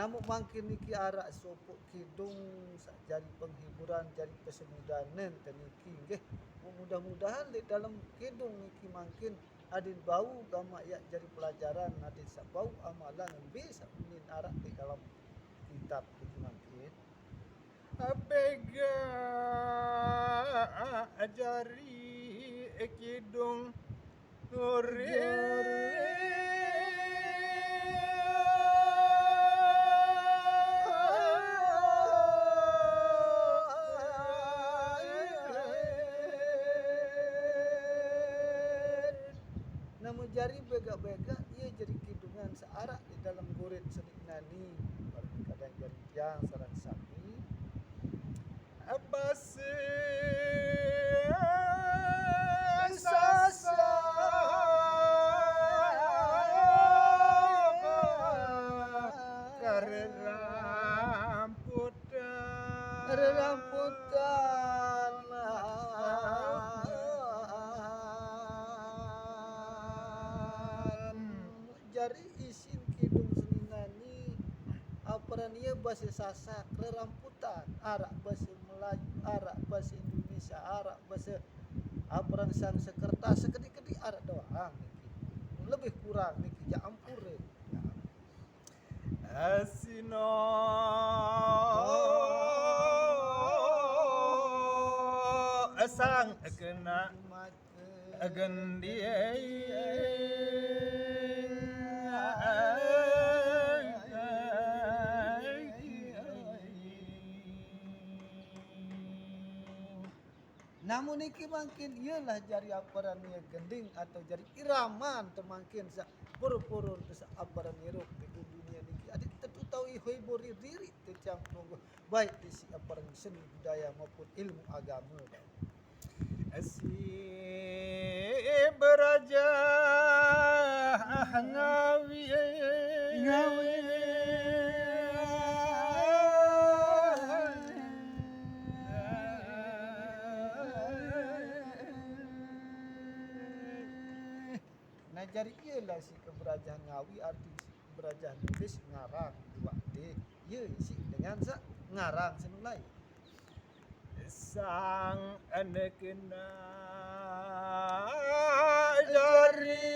Namun makin niki arak sopok kidung jadi penghiburan, jadi pesemudanan teniki nggih. Mudah-mudahan di dalam kidung niki makin adin bau gama ya jadi pelajaran, adin sak bau amalan bisa min arak di dalam kitab niki makin. Abega ajari kidung Nuri namun jari bega-bega ia jadi kidungan searak di dalam gurit senik nani kadang jari yang sarang sapi Abase sasa ramputan jari isin kidung seninani aparan ia bahasa Sasak ramputan arak bahasa Melayu arak bahasa Indonesia arak bahasa aparan sang sekerta sekedi-kedi arak doang niki lebih kurang niki ja ampure Asino asang kena namun niki makin ialah jari aparan ia gending atau jari iraman temangkin sa puru-puru sa aparan iruk di dunia niki adik tentu tahu hibur diri tecam nunggu baik di si aparan seni budaya maupun ilmu agama Asi beraja ngawi nah jari ialah si keberajaan ngawi arti si keberajaan nulis ngarang dua D ye si dengan sa ngarang senulai sang anak kena jari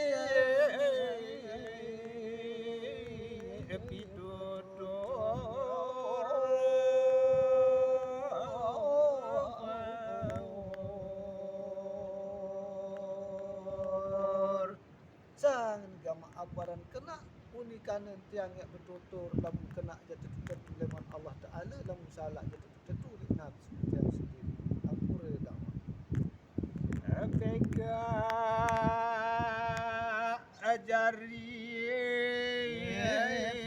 pitutur sang gama aparan kena unikanan tiang yang bertutur lamun kena jatuh tentu leman Allah Ta'ala lamun salah jatuh tentu di nafsu tiang sendiri ampure dama Abega ajari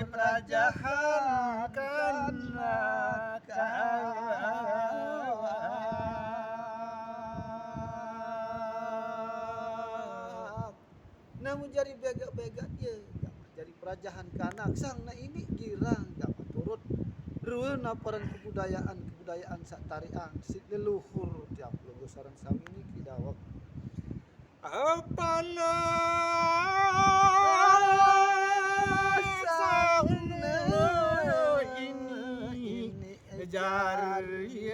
perajahan karena namun jari bega-bega dia jari perajahan kanak sang na ini girang gak turut ruan aparan kebudayaan sak tariang si leluhur tiap logo sarang sami ini kidawak apana ini jari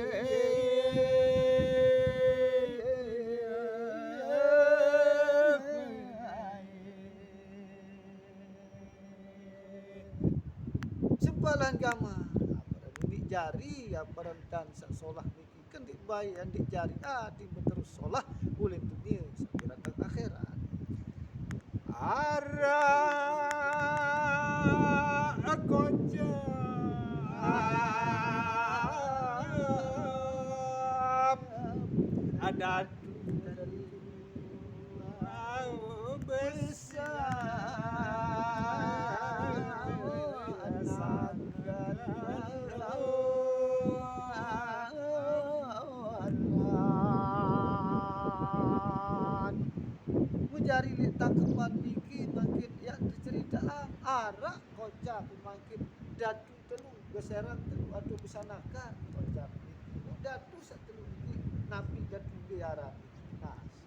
sempalan gama aparan ini jari aparan dansa solah niki kendi bayi andi jari adi terus solah ulin dunia sampai datang akhirat ara koja ada jari li tangkepan niki makin ya cerita arak kocak makin datu telu geseran telu atuh besanakan kocak niki datu satelu niki napi datu biara nas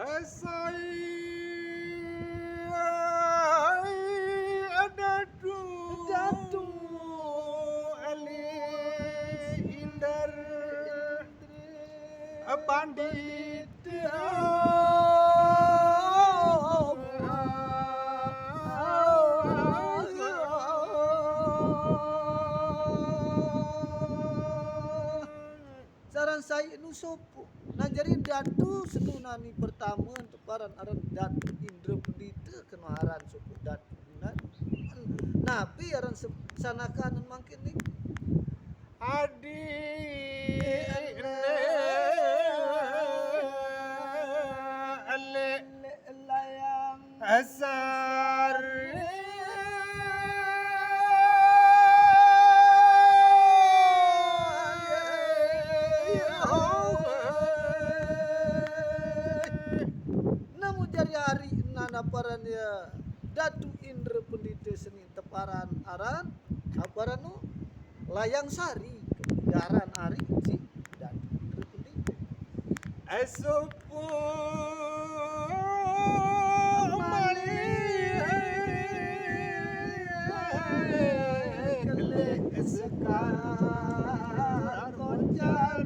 asai datu pandit Saran saya nu sopo. Nah jadi datu sedunani pertama untuk paran aran datu Indra Pendita kena aran sopo datu gunan. Nabi aran sanakan mangkin ni. adi ale Layang asar namun jari hari nana paran ya Datu Indra Pendita Senin teparan aran aparan nu layang sari daran ari si Datu Indra Pendita asupu sekar koncar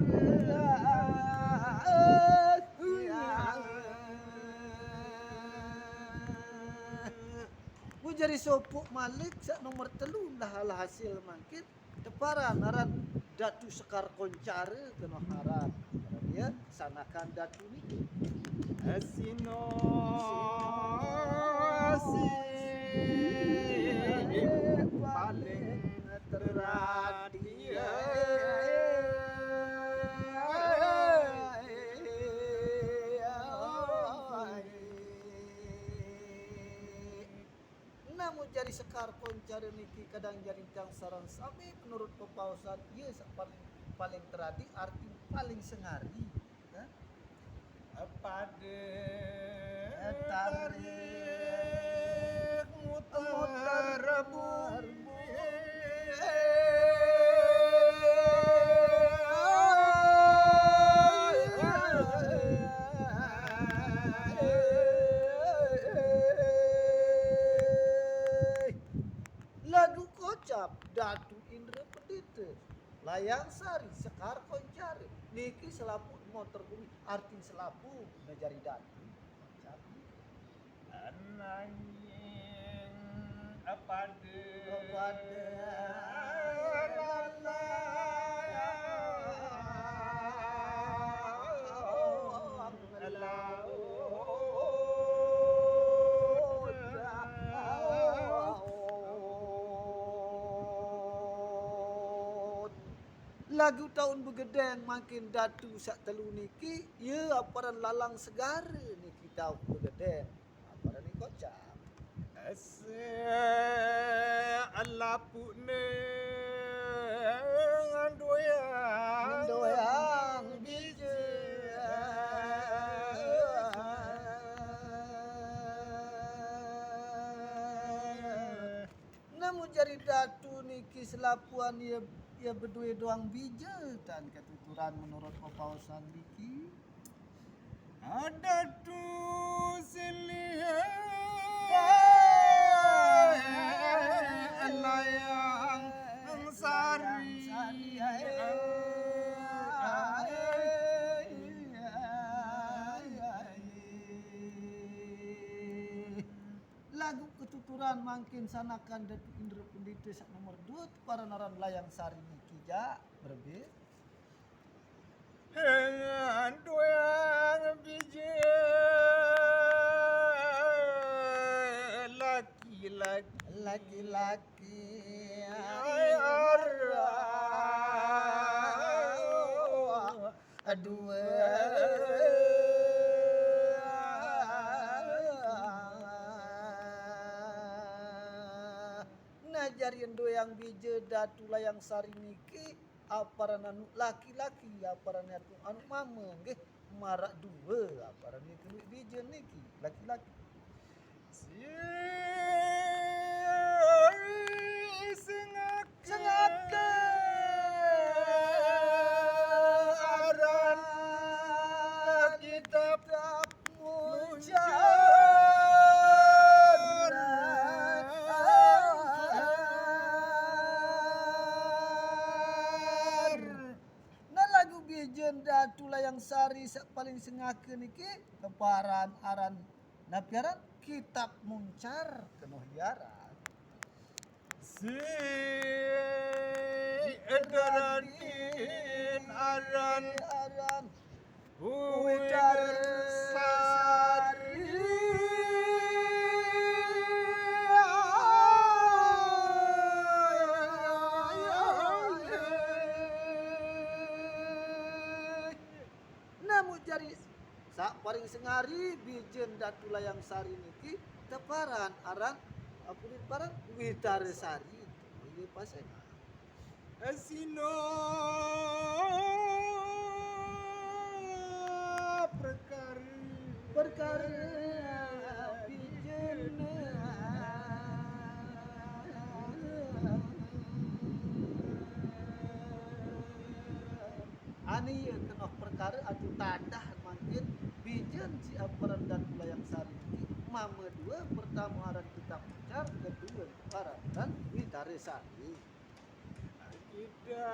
mu jadi sopuk Malik sak nomor telu dah hasil mangkit deparan aran Datu Sekar Koncara kena haran ya sanakan datu ni asino paling teradia namun jadi Sekar Koncara niki kadang jadi tang sarang sami menurut pepausan ia paling teradi arti paling sengari kan pada tarik mutar lagu kocap Datu Indra Pendita layang sari Sekar Koncara niki selapu motor bumi arti selapu ngajari datu kocap ananging pada lagu tahun begedeng makin datu sak telu niki ya aparan lalang segara niki tahun begedeng aparan ni kocap alapune mendoyang bija namun jadi datu niki selapuan ya berdua doang bija dan ketuturan menurut pepausan niki ada tu silih layang sari lagu ketuturan makin sanakan Datu Indra Pendita sak nomor 2 para naran layang sari niki ja berbeda doyang biji laki-laki dua najarian doyang bija datu layang sari niki aparan anu laki-laki aparan anu mama nggih marak dua aparan niki bija niki laki-laki sengaka aran kitab bijen datu layang sari sak paling sengake niki keparan aran napiaran kitab muncar kenoh diaran. Si edaradin aran Aran Widar Sari. Namun jari sak paring sengari bijen datu layang sari niki teparan aran apunin parang Widar Sari. Ieu pasengan. Asino Perkara bijen ani ieu kenoh perkara atuh tandah mangkin bijen si aparan dan layang sari niki mama dua pertama aran kitab muncar kedua aran dan Widar Sari. Kita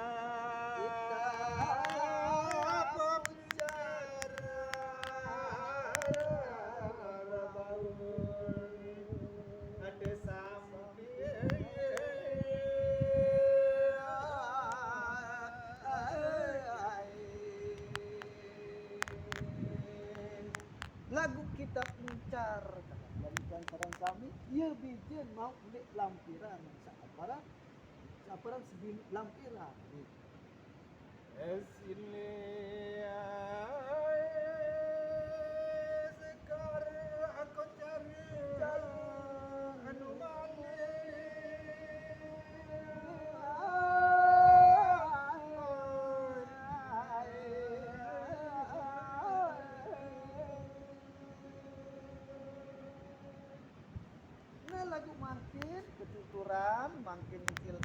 ada sambil lagu kitab muncar dalam sarang kami ieu bijen mau ulik lampiran saparan sebin lampiran. Esile sekar aku cari anu Nah lagu makin ketuturan makin kil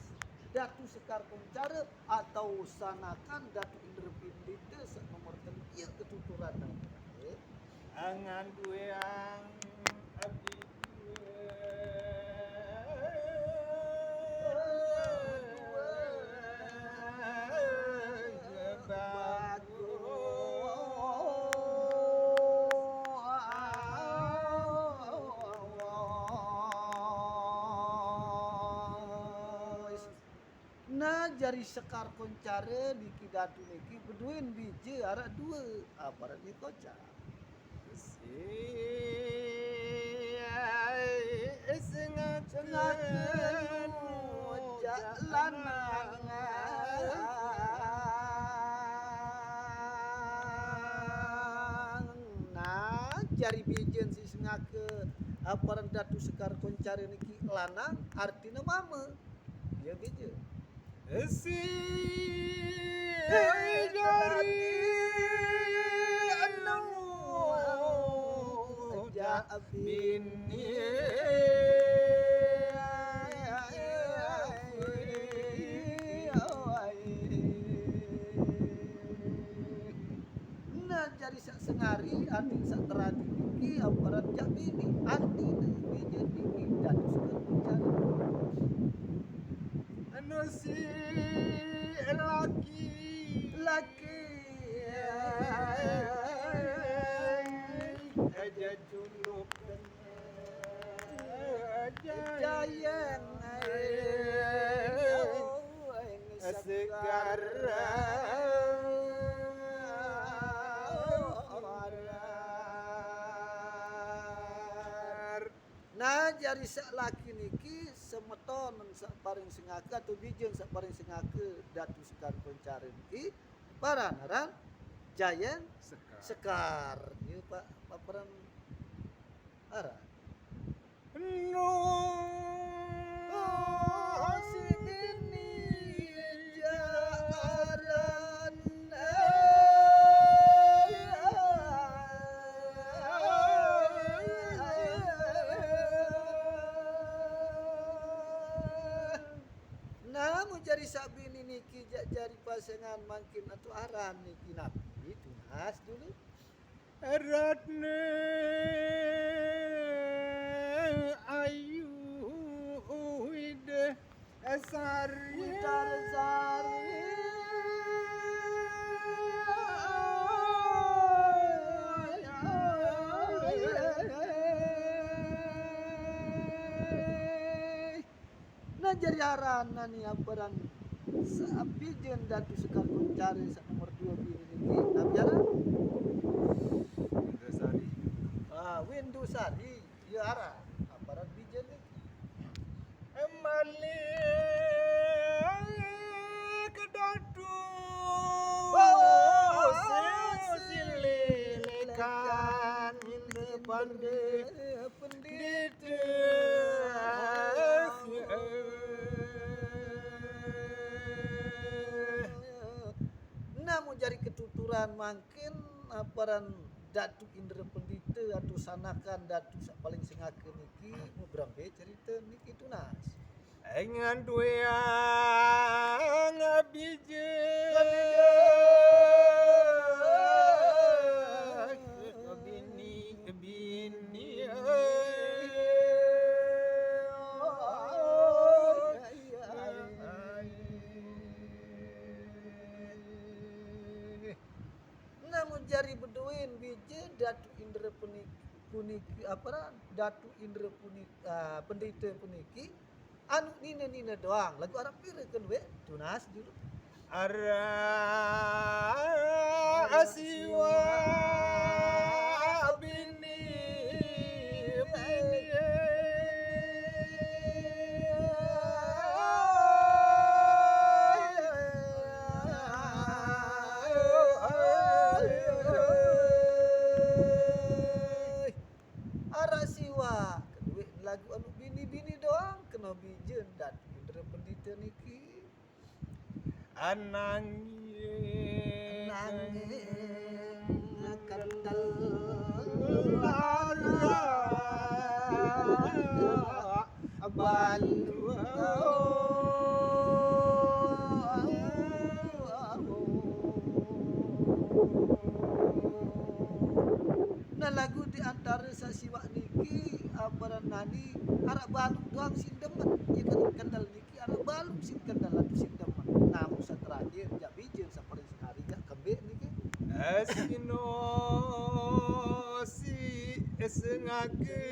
datu sekar kuncara atau sanakan datu indrepindite sak nomor ieu ketuturan angan dueang abdi nah jari sekar koncare di kidatu niki beduin biji arak dua aparat di kocak sengaja lanang nah jari bijen si sengake aparan datu sekar koncare niki lanang artina mama dia bije si dari anu bini nah jadi sak sengari arti sak teradi niki aparat jak bini arti bijen niki datu sekar koncare anu si laki aja juluk jayang segar nah jari sak laki niki semeton sak paring sengake atau bijen sak paring sengake datu sekar koncare niki paranaran jayang sekar ieu Pak paparan ara no sini jaran namun jari sabini niki jari pasangan makin atau aran niki nabi tunas dulu eratne ayu ide sari Widar Sari jadi harana ni aperan sapi jen datu sekar koncari sak nomor 2 bini niki nabiara Indra Sari. Windu Sari ya ara aparan bijen ni Emali kedatu sililikan Indra Pandita namun jari ketuturan makin aparan Datu Indra Pendita atau sanakan Datu sak paling singake niki mau berambe cerita niki tunas Engan tuyang abije bini namun jari beduin bije Datu Indra puniki apa Datu Indra puniki Pendita puniki anu nina doang lagu Arab pira kan we tunas dulu Ara asiwa bini Arasiwa kedua lagu anu bini doang kena bijen dan Indra Pendita niki anangin kandal nah lagu di antara sasiwa niki aparan nani arak baluk doang sindemen ya kan kendal niki arak baluk sin kendal atu sindemen namun terakhir jak bijen saparing sekali jak kembek niki asino si esengake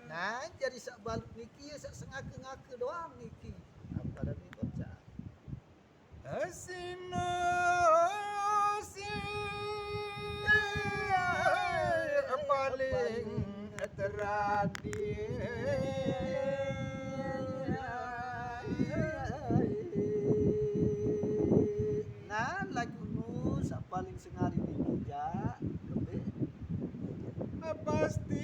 nah jadi sak baluk niki ya sak sengake-ngake doang niki aparan ni baca asino si paling teradi nah lagu nu sak paling sengari niki jak kembek pasti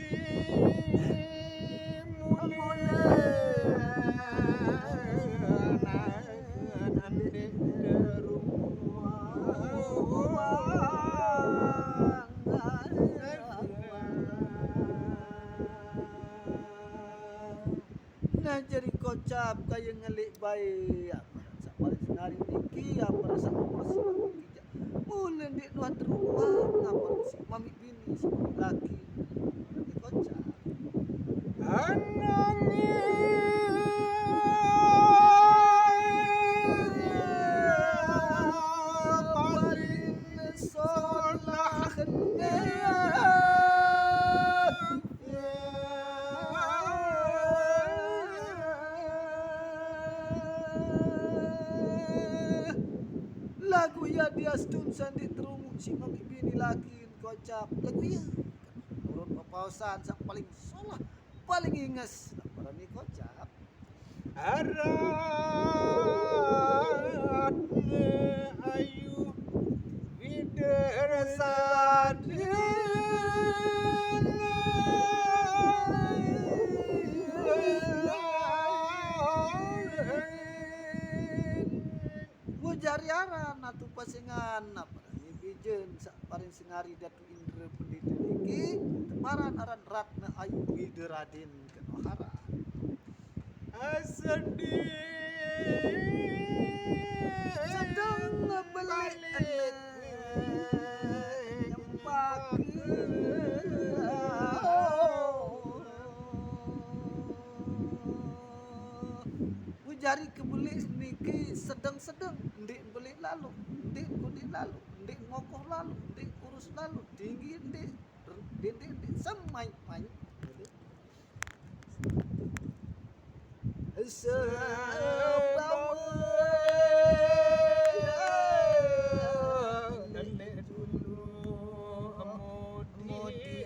nah jadi kocap kaya ngelik baik sak paling sengari niki apa sak nomor siwak niki jak mulen dik nuan rumah apa si mami bini si mami laki ini kocap paling solah lagu ya dia stun sandi terungu si mami bini laki kocap lagu ya turun papausan sak paling solah paling inges para ni kocap aratne ayu widerasadi jari aran atu pasingan apa bijen sak paring singari Datu Indra Pendita niki temaran aran Ratna Ayu Wideraden Kenohara sedih sedang ngebelik nyempak jari kebelik niki sedang-sedang ndik belik lalu ndik kudi lalu ndik ngokoh lalu ndik urus lalu tinggi ndik Din semai mai. Nenek dulu mudi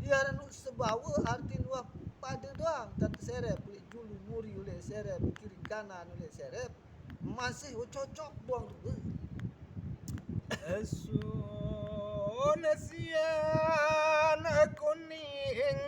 Ya nu sebawa arti luah pada doang tak serep pelik dulu muri oleh serep kiri kanan oleh serep masih cocok doang tu. Nasian kuning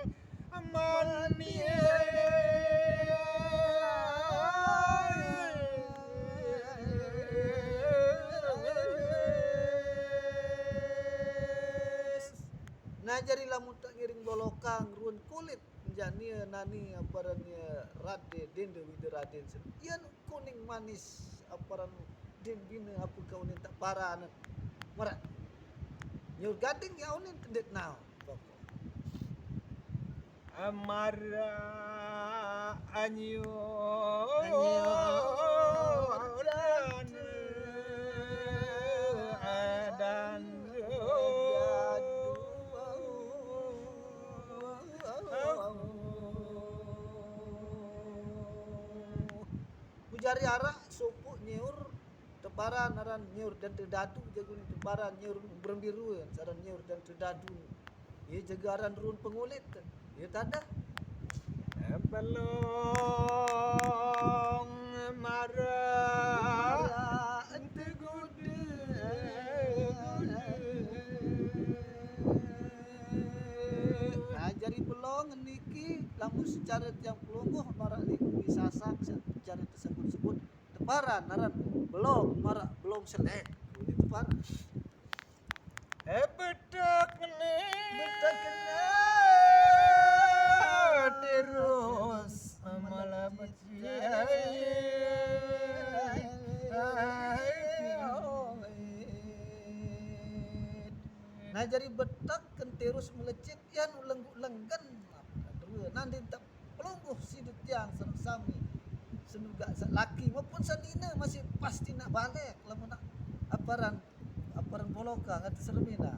Nah jadi lamun tak ngiring bolokang ruan kulit jania nani aparannya rade dende wida raden ian kuning manis aparan den bina apa kau ni tak parah anak marak nyur gading ya unin tendet now pokok amara anyo dan Bujari arak sopuk nyur teparan aran nyur dan terdadu jago ni teparan nyur berbiru saran nyur dan terdadu ye jagaran run pengulit ye tada balong marah ente nah jari belong niki lamun secara yang pelungguh marak niku disasak secara tersebut teparan aran belong marak belong selek ini teparan bedak kene terus malah nah jadi betak kan terus melecit yan lenggan nanti tak pelungguh sidut tiang sami senuga laki maupun sanina masih pasti nak balik lamun nak aparan boloka kata sermina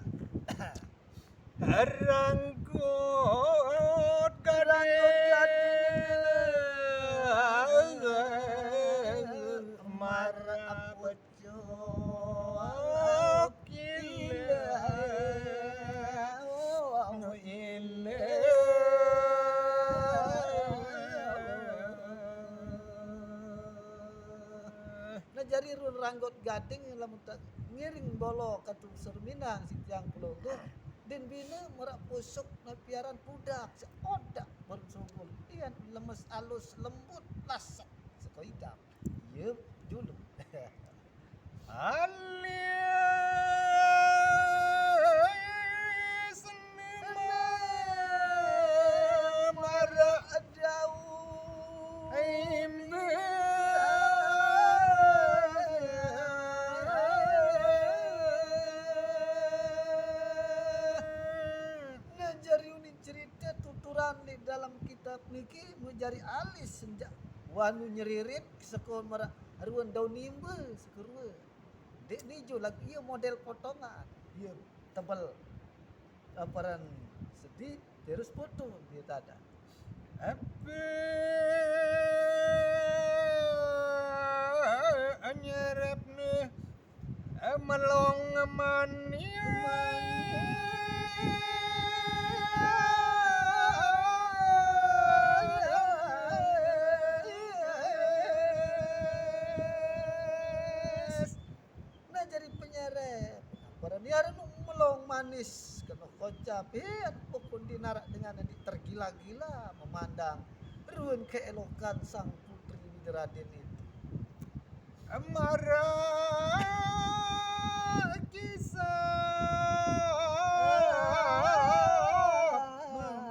Rangkut marah pecok nah jadi run ranggot gading lamun tak ngiring bolo katung serminang si tiang pelungguh den bina merak pusuk na piaran budak seodak bersungul ian lemes alus lembut lasak sekoidam ye julung alis marah adau cerita tuturan di dalam kitab niki menjadi alis senjak wanu nyeririt sekon marak aruan daun nimba sekerua dek nijo lagi ia model potongan ia tebal aparan sedih terus potong dia tak ada apa anyarapne melong Paraniaran melong manis kena kocap pokon dinarak dengan adik tergila-gila memandang ruan keelokan sang putri Widaraden itu marah kisah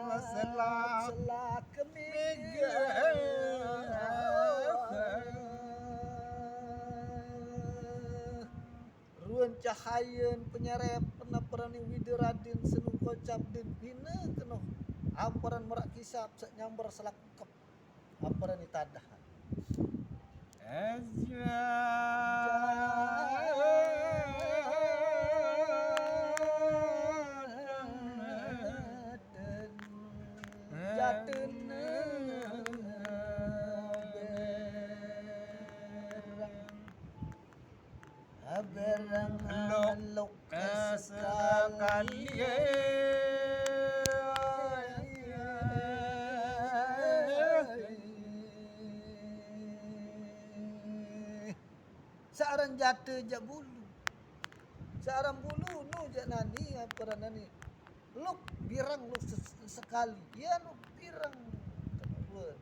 masalah kemega ruan cahayan penyerep pernah perani Widaraden senu kocap den bina kena amparan merak kisap sak nyambar selakep Apa ni tadah? Jaten berang lok sekali searang jate jak bulu searang bulu no jak nani apa nani lok birang lok sekali ya no birang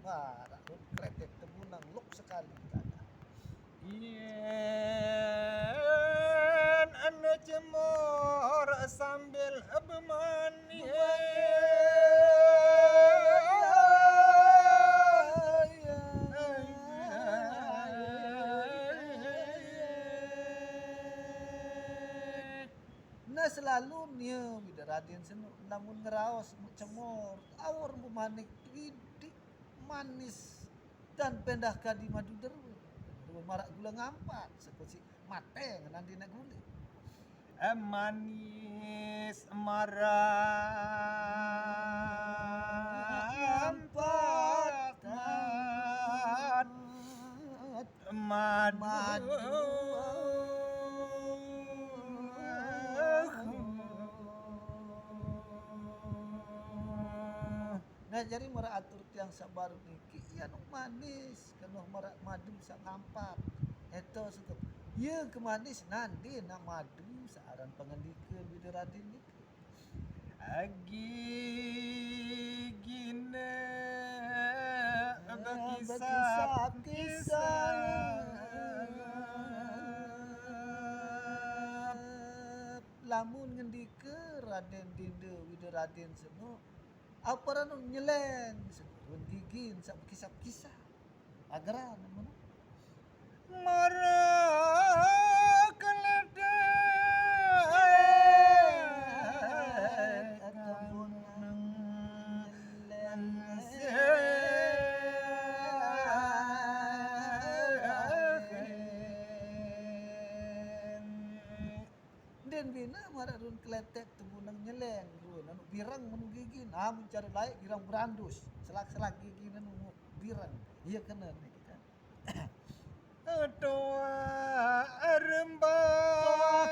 marah lok kretek temunang lok sekali Ien ane cemor sambil bermani nah selalu nia bila Raden senu namun ngeraos cemor awor memanik didik manis dan pendahkan di madu deru marak gula ngampat seperti mate nanti nak guli manis marah empatan madu nah jadi marak atur tiang sabar niki ya nu manis kena marak madu sak ngampat eto suka ye kemanis nanti nak madu searan pengendika bida Raden niki agi gine kisah lamun ngendika Raden Dinda Wida Raden seno apa ranu nyeleng sebelum gigin sak kisah-kisah agaran mana marah keledai ataupun den bina mararun kletek temunang nyeleng run anu birang manu gigin mencari laik girang berandus selak-selak gigin anu birang iya kena ni kita toa rembang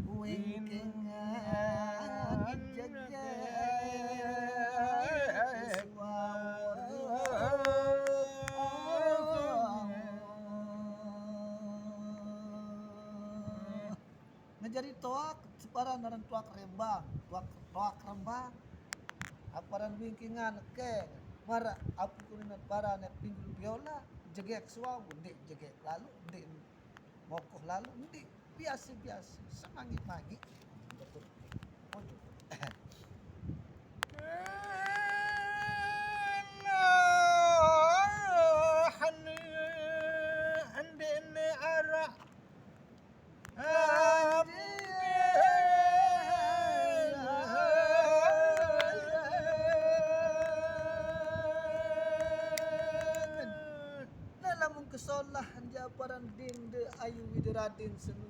wingkingan jadi toak separan orang tuak rembang toak rembang aparan wingkingan keng mara apu kuningan para net pinggul biola jegek suau ndik jegek lalu ndik mokoh lalu ndik biasa semangi magi betul kesolahan jabaran Dinda Ayu Wida Raden senu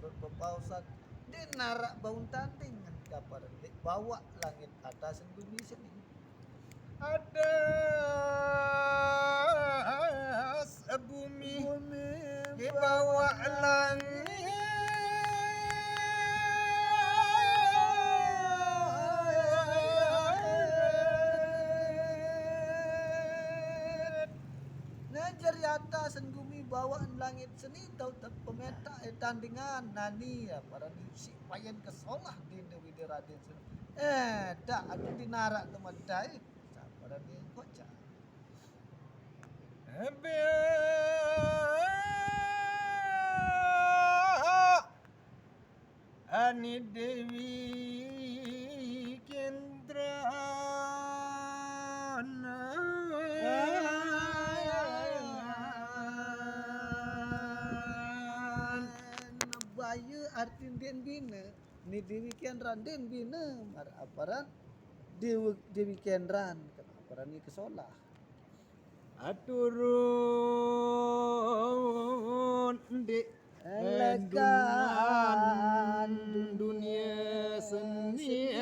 berpausan din narak baun tanding jabaran dek bawa langit atas bumi seni atas bumi di bawah langit ngajar atas bumi bawaan langit seni tahu tak pemeta tandingan nani ya para si payen kesolah Dinda Wida Raden senu dak adu dinarak temadai para ni kocak Ani Dewi Kendrana Bayu artin den bina ni Dewi Kendran den bina mar aparan Dewi Kendran kan aparan ni kesolah aturun di Elekan dunia seni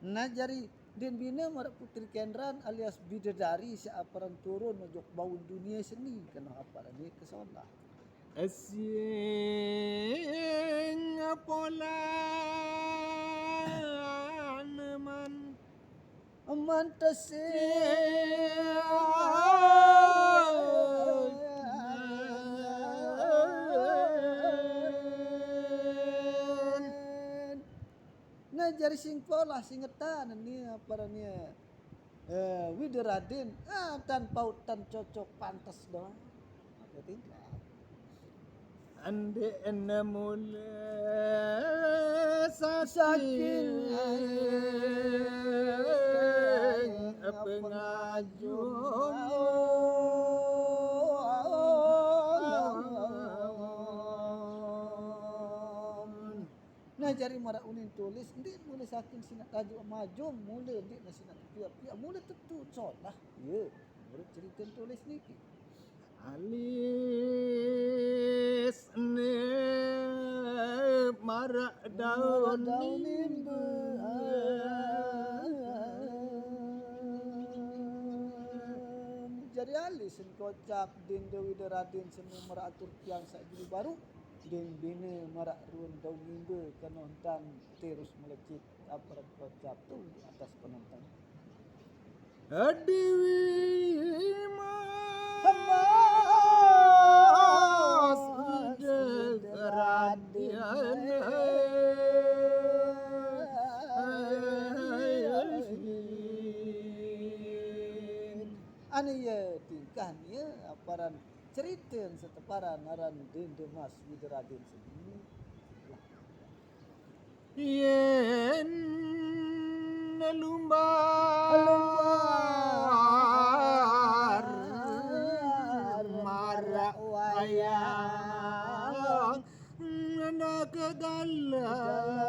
nah jari den bina marak putri Kendran alias bidadari seaparan turun mojok baun dunia seni kena aparan ni kesolah asyeng pola man nah jari sing pola singetan ni aparannya Widaraden tan paut tan cocok pantas doang tinggal ande mula saking pengajum nah jari marak unin tulis ndi mulai saking sinak tajuk majum mulai ndi na sinak pia mulai tentu solah ye murid cerita tulis niki alis ne marak daun nimbe jadi alis kocap den Dewi Deraden seni marak atur tiang sak juli baru den bina marak ruan daun nimbe kenontan terus melecit aparat kocap tu di atas penonton Dewi Mas Deraden ane ya tingkahnya aparan cerita seteparan aran den Mas Widaraden sendiri yen lumbar marak wayang anak galang